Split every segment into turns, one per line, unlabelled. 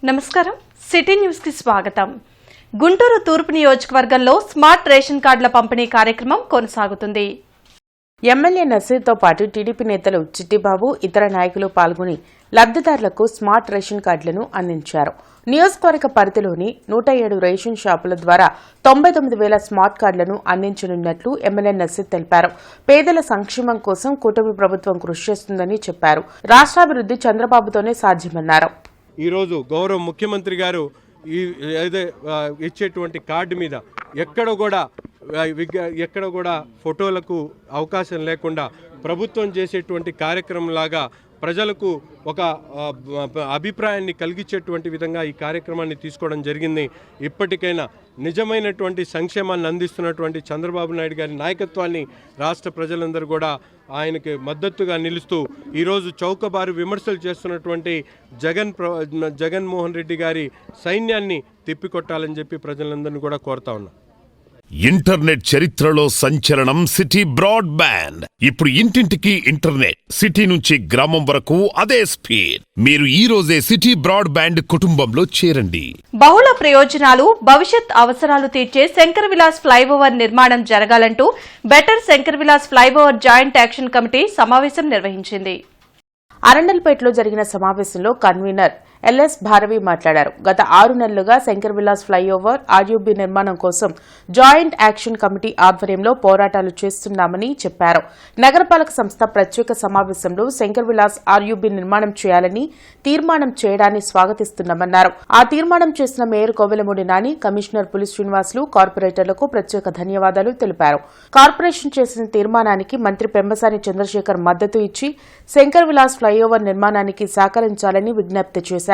నమస్కారం city news కి స్వాగతం. గుంటూరు తూర్పు నియోజకవర్గంలో స్మార్ట్ రేషన్ కార్డుల పంపిణీ కార్యక్రమం కొనసాగుతుంది.
ఎమ్మెల్యే నసీర్తో పాటు టీడీపీ నేతలు చిట్టిబాబు ఇతర నాయకులు పాల్గొని లబ్దిదారులకు స్మార్ట్ రేషన్ కార్డులను అందించారు. నియోజకవర్గ పరిధిలోని 107 రేషన్ షాపుల ద్వారా 99,000 స్మార్ట్ కార్డులను అందించనున్నట్లు ఎమ్మెల్యే నసీర్ తెలిపారు. పేదల సంక్షేమం కోసం కూటమి ప్రభుత్వం కృషి చేస్తుందని చెప్పారు. రాష్ట్రాభివృద్ధి చంద్రబాబుతోనే సాధ్యమన్నారు.
ఈరోజు గౌరవ ముఖ్యమంత్రి గారు ఇచ్చేటువంటి కార్డు మీద ఎక్కడ కూడా ఫోటోలకు అవకాశం లేకుండా ప్రభుత్వం చేసేటువంటి కార్యక్రమం లాగా ప్రజలకు ఒక అభిప్రాయాన్ని కలిగించేటువంటి విధంగా ఈ కార్యక్రమాన్ని తీసుకోవడం జరిగింది. ఇప్పటికైనా నిజమైనటువంటి సంక్షేమాన్ని అందిస్తున్నటువంటి చంద్రబాబు నాయుడు గారి నాయకత్వాన్ని రాష్ట్ర ప్రజలందరూ కూడా ఆయనకి మద్దతుగా నిలుస్తూ ఈరోజు చౌకబారు విమర్శలు చేస్తున్నటువంటి జగన్మోహన్ రెడ్డి గారి సైన్యాన్ని తిప్పికొట్టాలని చెప్పి ప్రజలందరినీ కూడా కోరుతా ఉన్నా.
ఇంటర్నెట్ చరిత్రలో సంచలనం సిటీ బ్రాడ్బ్యాండ్. ఇప్పుడు ఇంటింటికి ఇంటర్నెట్, సిటీ నుంచి గ్రామం వరకు అదే స్పీడ్. మీరు ఈ రోజే సిటీ బ్రాడ్బ్యాండ్ కుటుంబంలో చేరండి.
బహుళ ప్రయోజనాలు, భవిష్యత్ అవసరాలు తీర్చే శంకర్ విలాస్ ఫ్లైఓవర్ నిర్మాణం జరగాలంటూ better Shankar Vilas flyover joint action committee సమావేశం నిర్వహించింది.
అరండల్పేటలో జరిగిన సమావేశంలో కన్వీనర్ ఎల్ఎస్ భారవి మాట్లాడారు. గత 6 నెలలుగా శంకర్ విలాస్ ఫ్లైఓవర్ ఆర్యూబీ నిర్మాణం కోసం జాయింట్ యాక్షన్ కమిటీ ఆధ్వర్యంలో పోరాటాలు చేస్తున్నామని చెప్పారు. నగరపాలక సంస్థ ప్రత్యేక సమావేశంలో శంకర్ విలాస్ ఆర్యూబీ నిర్మాణం చేయాలని తీర్మానం చేయడాన్ని స్వాగతిస్తున్నామన్నారు. ఆ తీర్మానం చేసిన మేయర్ కోవెలమూడి నాని, కమిషనర్ పులి శ్రీనివాసులు, కార్పొరేటర్లకు ప్రత్యేక ధన్యవాదాలు తెలిపారు. కార్పొరేషన్ చేసిన తీర్మానానికి మంత్రి పెంబసాని చంద్రశేఖర్ మద్దతు ఇచ్చి శంకర్ విలాస్ ఫ్లైఓవర్ నిర్మాణానికి సహకరించాలని విజ్ఞప్తి చేశారు.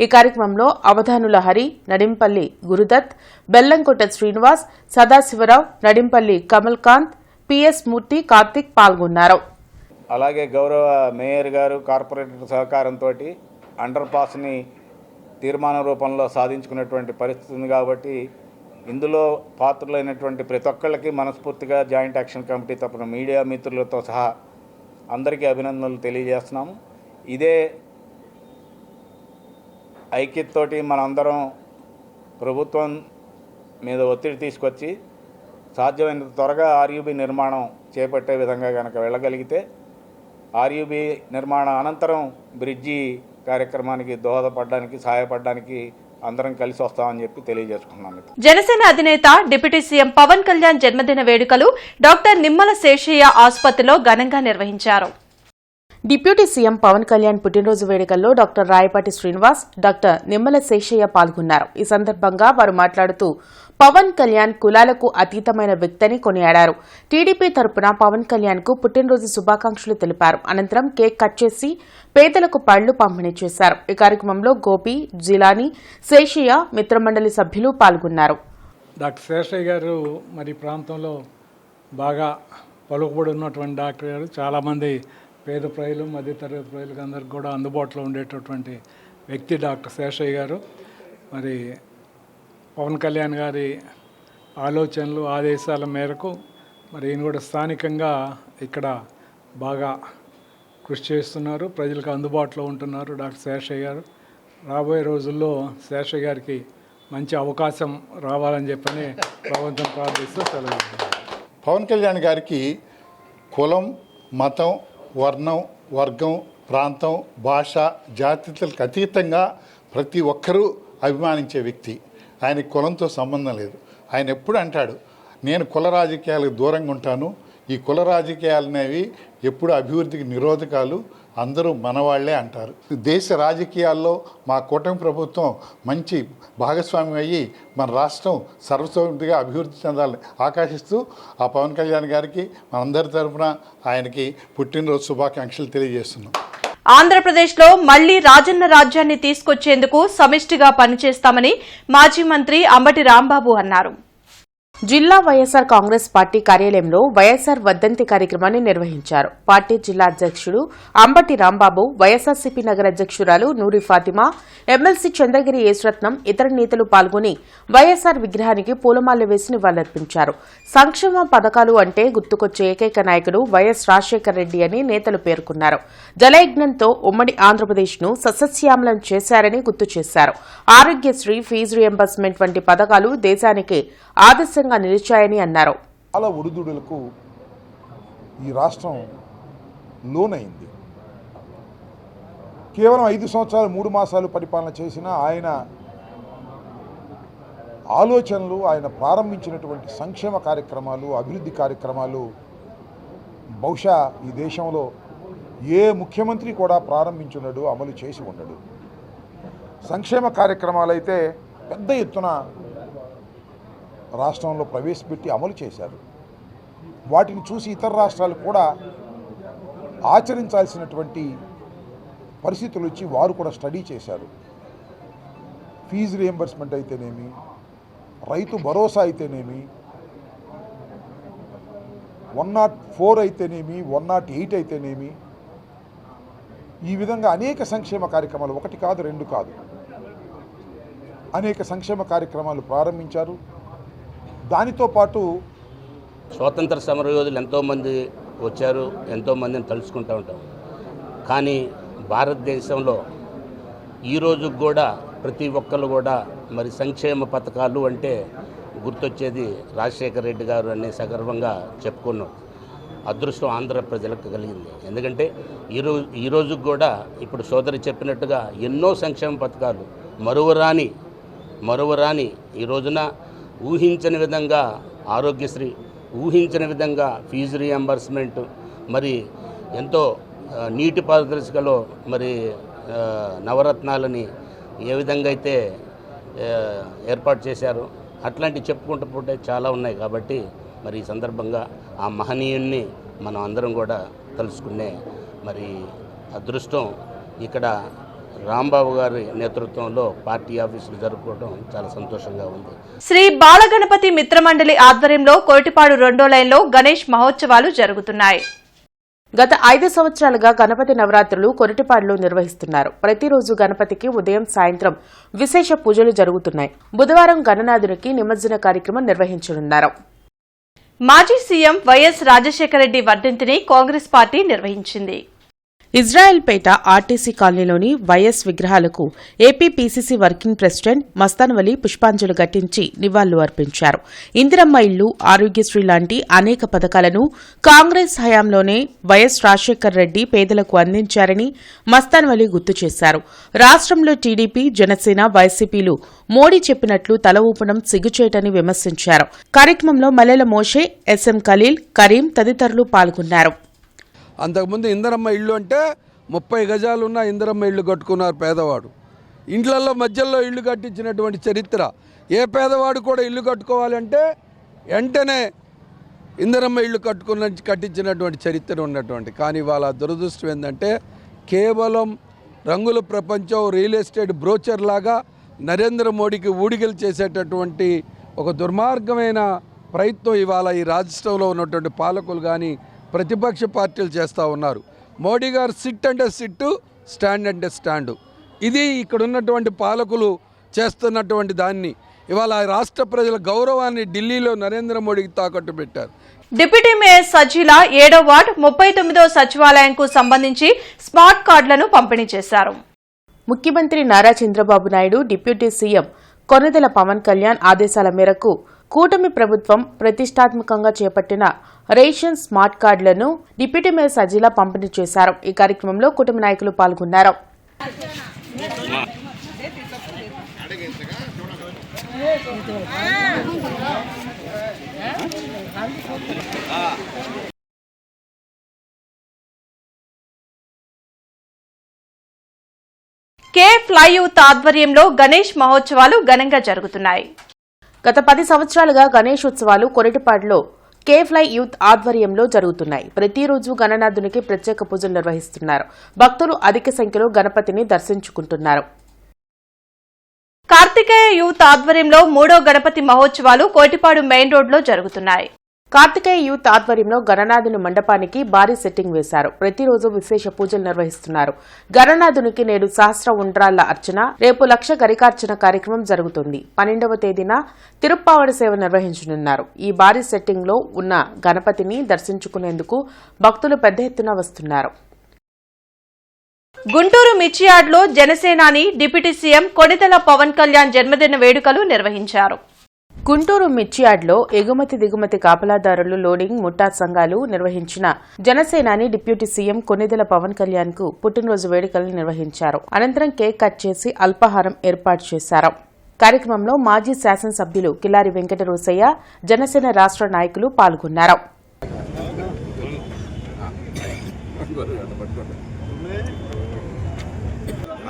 ఈ కార్యక్రమంలో అవధానుల హరి, నడింపల్లి గురుదత్, బెల్లంకొట్ట శ్రీనివాస్, సదాశివరావు, నడింపల్లి కమల్కాంత్, పిఎస్ మూర్తి, కార్తిక్ పాల్గొన్నారు.
అలాగే గౌరవ మేయర్ గారు కార్పొరేటర్ సహకారంతో అండర్ పాస్ని తీర్మాన రూపంలో సాధించుకున్నటువంటి పరిస్థితి ఉంది. కాబట్టి ఇందులో పాత్రులైనటువంటి ప్రతి ఒక్కళ్ళకి మనస్ఫూర్తిగా జాయింట్ యాక్షన్ కమిటీ తరపున మీడియా మిత్రులతో సహా అందరికీ అభినందనలు తెలియజేస్తున్నాము. ఇదే ఐక్యతతోటి మనందరం ప్రభుత్వం మీద ఒత్తిడి తీసుకొచ్చి సాధ్యమైనంత త్వరగా ఆర్యూబీ నిర్మాణం చేపట్టే విధంగా కనుక వెళ్ళగలిగితే ఆర్యూబీ నిర్మాణ అనంతరం బ్రిడ్జి కార్యక్రమానికి దోహదపడడానికి, సహాయపడడానికి అందరం కలిసి వస్తామని చెప్పి తెలియజేసుకున్నాను.
జనసేన అధినేత డిప్యూటీ సీఎం పవన్ కళ్యాణ్ జన్మదిన వేడుకలు డాక్టర్ నిమ్మల శేషయ్య ఆసుపత్రిలో ఘనంగా నిర్వహించారు.
డిప్యూటీ సీఎం పవన్ కళ్యాణ్ పుట్టినరోజు వేడుకల్లో డాక్టర్ రాయపాటి శ్రీనివాస్, డాక్టర్ నిమ్మల శేషయ్య పాల్గొన్నారు. ఈ సందర్భంగా వారు మాట్లాడుతూ పవన్ కళ్యాణ్ కులాలకు అతీతమైన వ్యక్తిని కొనియాడారు. టీడీపీ తరపున పవన్ కళ్యాణ్ కు పుట్టినరోజు శుభాకాంక్షలు తెలిపారు. అనంతరం కేక్ కట్ చేసి పేదలకు పళ్లు పంపిణీ చేశారు. ఈ కార్యక్రమంలో గోపి, జిలాని, శేషయ్య, మిత్రమండలి సభ్యులు పాల్గొన్నారు.
డాక్టర్ శేషయ్య గారు మరి ప్రాంతంలో బాగా పలుకుబడి ఉన్నటువంటి డాక్టర్ గారు. చాలామంది పేద ప్రజలు, మధ్యతరగతి ప్రజలకు అందరికి కూడా అందుబాటులో ఉండేటటువంటి వ్యక్తి డాక్టర్ శేషయ్య గారు. మరి పవన్ కళ్యాణ్ గారి ఆలోచనలు, ఆదేశాల మేరకు మరి ఈయన కూడా స్థానికంగా ఇక్కడ బాగా కృషి చేస్తున్నారు, ప్రజలకు అందుబాటులో ఉంటున్నారు డాక్టర్ శేషయ్య గారు. రాబోయే రోజుల్లో శేషయ్య గారికి మంచి అవకాశం రావాలని చెప్పని భగవంతుని ప్రార్థిస్తూ సెలవు.
పవన్ కళ్యాణ్ గారికి కులం, మతం, వర్ణం, వర్గం, ప్రాంతం, భాష, జాతీయతలకు అతీతంగా ప్రతి ఒక్కరూ అభిమానించే వ్యక్తి. ఆయన కులంతో సంబంధం లేదు. ఆయన ఎప్పుడు అంటాడు, నేను కుల రాజకీయాలకు దూరంగా ఉంటాను, ఈ కుల రాజకీయాలు అనేవి ఎప్పుడు అభివృద్ధికి నిరోధకాలు, అందరూ మనవాళ్లే అంటారు. దేశ రాజకీయాల్లో మా కూటమి ప్రభుత్వం మంచి భాగస్వామ్యం అయ్యి మన రాష్ట్రం సర్వసమృద్ధిగా అభివృద్ధి చెందాలని ఆకాశిస్తూ ఆ పవన్ కళ్యాణ్ గారికి మనందరి తరఫున ఆయనకి పుట్టినరోజు శుభాకాంక్షలు తెలియజేస్తున్నాం.
ఆంధ్రప్రదేశ్లో మళ్లీ రాజన్న రాజ్యాన్ని తీసుకొచ్చేందుకు సమిష్టిగా పనిచేస్తామని మాజీ మంత్రి అంబటి రాంబాబు అన్నారు.
జిల్లా వైఎస్సార్ కాంగ్రెస్ పార్టీ కార్యాలయంలో వైఎస్సార్ వర్ధంతి కార్యక్రమాన్ని నిర్వహించారు. పార్టీ జిల్లా అధ్యక్షుడు అంబటి రాంబాబు, వైఎస్సార్సీపీ నగర అధ్యక్షురాలు నూరి ఫాతిమా, ఎమ్మెల్సీ చంద్రగిరి యేసురత్నం, ఇతర నేతలు పాల్గొని వైఎస్సార్ విగ్రహానికి పూలమాలలు వేసి నివాళులర్పించారు. సంక్షేమ పథకాలు అంటే గుర్తుకొచ్చే ఏకైక నాయకుడు వైఎస్ రాజశేఖర రెడ్డి అని నేతలు పేర్కొన్నారు. జలయజ్ఞంతో ఉమ్మడి ఆంధ్రప్రదేశ్ను సస్యశ్యామలం చేశారని గుర్తు చేశారు. ఆరోగ్యశ్రీ, ఫీజు రియంబర్స్మెంట్ వంటి పథకాలు దేశానికి ఆదర్శంగా నిలిచాయని అన్నారు.
చాలా ఒడిదుడులకు ఈ రాష్ట్రం లోనైంది. కేవలం 5 సంవత్సరాలు 3 మాసాలు పరిపాలన చేసిన ఆయన ఆలోచనలు, ఆయన ప్రారంభించినటువంటి సంక్షేమ కార్యక్రమాలు, అభివృద్ధి కార్యక్రమాలు బహుశా ఈ దేశంలో ఏ ముఖ్యమంత్రి కూడా ప్రారంభించున్నాడు, అమలు చేసి ఉండడు. సంక్షేమ కార్యక్రమాలు అయితే పెద్ద ఎత్తున రాష్ట్రంలో ప్రవేశపెట్టి అమలు చేశారు. వాటిని చూసి ఇతర రాష్ట్రాలు కూడా ఆచరించాల్సినటువంటి పరిస్థితులు వచ్చి వారు కూడా స్టడీ చేశారు. ఫీజు రియంబర్స్మెంట్ అయితేనేమి, రైతు భరోసా అయితేనేమి, 104 అయితేనేమి, 108 అయితేనేమి, ఈ విధంగా అనేక సంక్షేమ కార్యక్రమాలు, 1 కాదు 2 కాదు, అనేక సంక్షేమ కార్యక్రమాలు ప్రారంభించారు. దానితో పాటు
స్వాతంత్ర సమరయోధులు ఎంతోమంది వచ్చారు, ఎంతోమందిని తలుచుకుంటూ ఉంటాం. కానీ భారతదేశంలో ఈరోజు కూడా ప్రతి ఒక్కరు కూడా మరి సంక్షేమ పథకాలు అంటే గుర్తొచ్చేది రాజశేఖర రెడ్డి గారు అనే సగర్వంగా చెప్పుకున్నాం. అదృష్టం ఆంధ్ర ప్రజలకు కలిగింది. ఎందుకంటే ఈరోజు కూడా ఇప్పుడు సోదరి చెప్పినట్టుగా ఎన్నో సంక్షేమ పథకాలు మరువరాని ఈ రోజున ఊహించని విధంగా ఆరోగ్యశ్రీ, ఊహించని విధంగా ఫీజు రియంబర్స్మెంట్, మరి ఎంతో నీటి పారదర్శకలో మరి నవరత్నాలని ఏ విధంగా అయితే ఏర్పాటు చేశారో అట్లాంటివి చెప్పుకుంటూ పోతే చాలా ఉన్నాయి. కాబట్టి మరి ఈ సందర్భంగా ఆ మహనీయుణ్ణి మనం అందరం కూడా తలుసుకునే మరి అదృష్టం ఇక్కడ రాంబాబు గారి నేతృత్వంలో పార్టీ ఆఫీసులు జరుపుకోవడం చాలా సంతోషంగా ఉంది.
శ్రీ బాలగణపతి మిత్రమండలి ఆధ్వర్యంలో కోటిపాడు 2వ లైన్లో గణేష్ మహోత్సవాలు జరుగుతున్నాయి.
గత 5 సంవత్సరాలుగా గణపతి నవరాత్రులు కొరటిపాడులో నిర్వహిస్తున్నారు. ప్రతిరోజు గణపతికి ఉదయం, సాయంత్రం విశేష పూజలు జరుగుతున్నాయి. బుధవారం గణనాథునికి నిమజ్జన కార్యక్రమం నిర్వహించనున్నారు.
మాజీ సీఎం వైఎస్ రాజశేఖర రెడ్డి వర్ధంతిని కాంగ్రెస్ పార్టీ నిర్వహించింది.
ఇజ్రాయెల్పేట ఆర్టీసీ కాలనీలోని వైఎస్ విగ్రహాలకు AP PCC working president Mastanvali పుష్పాంజలి ఘటించి నివాళులు అర్పించారు. ఇందిరమ్మ ఇళ్లు, ఆరోగ్యశ్రీ లాంటి అనేక పథకాలను కాంగ్రెస్ హయాంలోనే వైఎస్ రాజశేఖర్ రెడ్డి పేదలకు అందించారని మస్తాన్వలి గుర్తు చేశారు. రాష్ట్రంలో టీడీపీ, జనసేన, వైసీపీలు మోడీ చెప్పినట్లు తల ఊపడం సిగ్గుచేటని విమర్శించారు. కార్యక్రమంలో మల్లెల మోషే, ఎస్ఎం ఖలీల్, కరీం తదితరులు పాల్గొన్నారు.
అంతకుముందు ఇందిరమ్మ ఇళ్ళు అంటే 30 గజాలు ఉన్న ఇందిరమ్మ ఇళ్ళు కట్టుకున్నారు పేదవాడు. ఇండ్లలో మధ్యలో ఇళ్ళు కట్టించినటువంటి చరిత్ర. ఏ పేదవాడు కూడా ఇల్లు కట్టుకోవాలంటే వెంటనే ఇందిరమ్మ ఇళ్ళు కట్టించినటువంటి చరిత్ర ఉన్నటువంటి. కానీ వాళ్ళ దురదృష్టం ఏంటంటే కేవలం రంగుల ప్రపంచం, రియల్ ఎస్టేట్ బ్రోచర్ లాగా నరేంద్ర మోడీకి ఊడిగలు చేసేటటువంటి ఒక దుర్మార్గమైన ప్రయత్నం ఇవాళ ఈ రాష్ట్రంలో ఉన్నటువంటి పాలకులు కానీ ప్రతిపక్ష పార్టీలు చేస్తూ ఉన్నారు. మోడీ గారు సిట్ అంటే సిట్టు, స్టాండ్ అంటే స్టాండు. ఇది ఇక్కడ ఉన్నటువంటి పాలకులు చేస్తున్నటువంటి దాన్ని ఇవాళ రాష్ట్ర ప్రజల గౌరవాన్ని ఢిల్లీలో నరేంద్ర మోడీకి తాకట్టు పెట్టారు.
డిప్యూటీ మేయర్ సజీల 7వ వార్డు 39వ సచివాలయంకు సంబంధించి స్మార్ట్ కార్డులను పంపిణీ చేశారు.
ముఖ్యమంత్రి నారా చంద్రబాబు నాయుడు, డిప్యూటీ సీఎం కొనిదెల పవన్ కళ్యాణ్ ఆదేశాల మేరకు కూటమి ప్రభుత్వం ప్రతిష్టాత్మకంగా చేపట్టిన రేషన్ స్మార్ట్ కార్డులను డిప్యూటీ మేయర్ సజీల పంపిణీ చేశారు. ఈ కార్యక్రమంలో కూటమి నాయకులు పాల్గొన్నారు.
కే ఫ్లైయూత్ ఆధ్వర్యంలో గణేష్ మహోత్సవాలు ఘనంగా జరుగుతున్నాయి.
గత 10 సంవత్సరాలుగా గణేష్ ఉత్సవాలు కొరటిపాడులో కేఫ్లై యూత్ ఆధ్వర్యంలో జరుగుతున్నాయి. ప్రతిరోజు గణనాథునికి ప్రత్యేక పూజలు నిర్వహిస్తున్నారు. భక్తులు అధిక సంఖ్యలో గణపతిని దర్శించుకుంటున్నారు.
కార్తీక కార్తికేయ యూత్ ఆధ్వర్యంలో 3వ గణపతి మహోత్సవాలు కోటిపాడు మెయిన్ రోడ్లో జరుగుతున్నాయి.
కార్తికేయ యూత్ ఆధ్వర్యంలో గణనాథుని మండపానికి భారీ సెట్టింగ్ వేశారు. ప్రతిరోజు విశేష పూజలు నిర్వహిస్తున్నారు. గణనాథునికి నేడు సహస్ర ఉండ్రాళ్ల అర్చన, రేపు లక్ష గరికార్చన కార్యక్రమం జరుగుతుంది. 12వ తేదీన తిరుప్పావడి సేవ నిర్వహించనున్నారు. ఈ భారీ సెట్టింగ్ లో ఉన్న గణపతిని దర్శించుకునేందుకు భక్తులు పెద్ద ఎత్తున వస్తున్నారు.
గుంటూరు మిర్చియాడ్లో జనసేనాని డిప్యూటీ సీఎం కొణిదెల పవన్ కళ్యాణ్ జన్మదిన వేడుకలు నిర్వహించారు.
గుంటూరు మిర్చియాడ్లో ఎగుమతి దిగుమతి కాపలాదారులు లోడింగ్ ముఠా సంఘాలు నిర్వహించిన జనసేనాని డిప్యూటీ సీఎం కొణిదెల పవన్ కళ్యాణ్ కు పుట్టినరోజు వేడుకలు నిర్వహించారు. అనంతరం కేక్ కట్ చేసి అల్పాహారం ఏర్పాటు చేశారు. కార్యక్రమంలో మాజీ శాసనసభ్యులు కిలారి వెంకట రోసయ్య, జనసేన రాష్ట్ర నాయకులు పాల్గొన్నారు.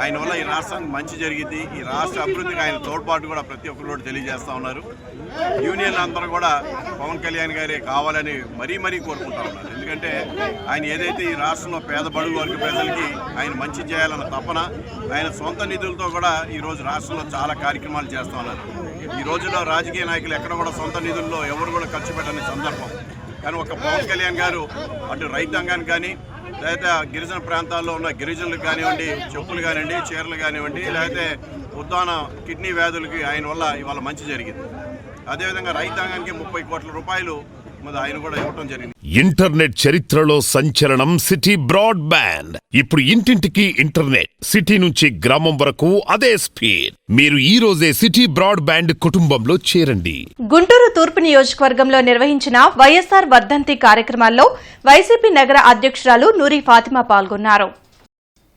ఆయన వల్ల ఈ రాష్ట్రానికి మంచి జరిగింది. ఈ రాష్ట్ర అభివృద్ధికి ఆయన తోడ్పాటు కూడా ప్రతి ఒక్కరు తెలియజేస్తూ ఉన్నారు. యూనియన్ అందరూ కూడా పవన్ కళ్యాణ్ గారే కావాలని మరీ కోరుకుంటా ఉన్నారు. ఎందుకంటే ఆయన ఏదైతే ఈ రాష్ట్రంలో పేద బడుగు వర్గ ప్రజలకి ఆయన మంచి చేయాలన్న తపన, ఆయన సొంత నిధులతో కూడా ఈరోజు రాష్ట్రంలో చాలా కార్యక్రమాలు చేస్తూ ఉన్నారు. ఈ రోజుల్లో రాజకీయ నాయకులు ఎక్కడ కూడా సొంత నిధుల్లో ఎవరు కూడా ఖర్చు పెట్టని సందర్భం. కానీ ఒక పవన్ కళ్యాణ్ గారు అటు రైతాంగానికి కానీ, లేకపోతే గిరిజన ప్రాంతాల్లో ఉన్న గిరిజనులకు కానివ్వండి, చెప్పులు కానివ్వండి, చీరలు కానివ్వండి, లేకపోతే ఉద్దాన కిడ్నీ వ్యాధులకి ఆయన వల్ల ఇవాళ మంచి జరిగింది. అదేవిధంగా రైతాంగానికి 30 కోట్ల రూపాయలు ఆయన కూడా ఇవ్వడం జరిగింది.
ఇంటర్నెట్ చరిత్రలో సంచలనం సిటీ బ్రాడ్బ్యాండ్. ఇప్పుడు ఇంటింటికి ఇంటర్నెట్, సిటీ నుంచి గ్రామం వరకు అదే స్పీడ్. మీరు ఈ రోజే సిటీ బ్రాడ్బ్యాండ్ కుటుంబంలో చేరండి.
గుంటూరు తూర్పు నియోజకవర్గంలో నిర్వహించిన వైఎస్ఆర్ వర్ధంతి కార్యక్రమాల్లో వైసీపీ నగర అధ్యక్షురాలు నూరి ఫాతిమా పాల్గొన్నారు.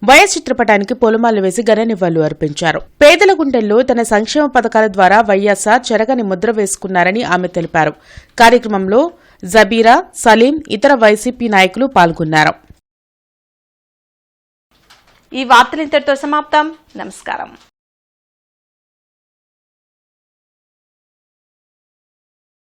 వైఎస్ చిత్రపటానికి పూలమాలలు వేసి ఘన నివాళులు అర్పించారు. పేదల గుండెల్లో తన సంక్షేమ పథకాల ద్వారా వైఎస్ఆర్ చెరగని ముద్ర వేసుకున్నారని ఆమె తెలిపారు. కార్యక్రమంలో జబీరా, సలీం, ఇతర వైసీపీ నాయకులు పాల్గొన్నారు.
ఈ వార్తలు ఇంతటితో సమాప్తం. నమస్కారం.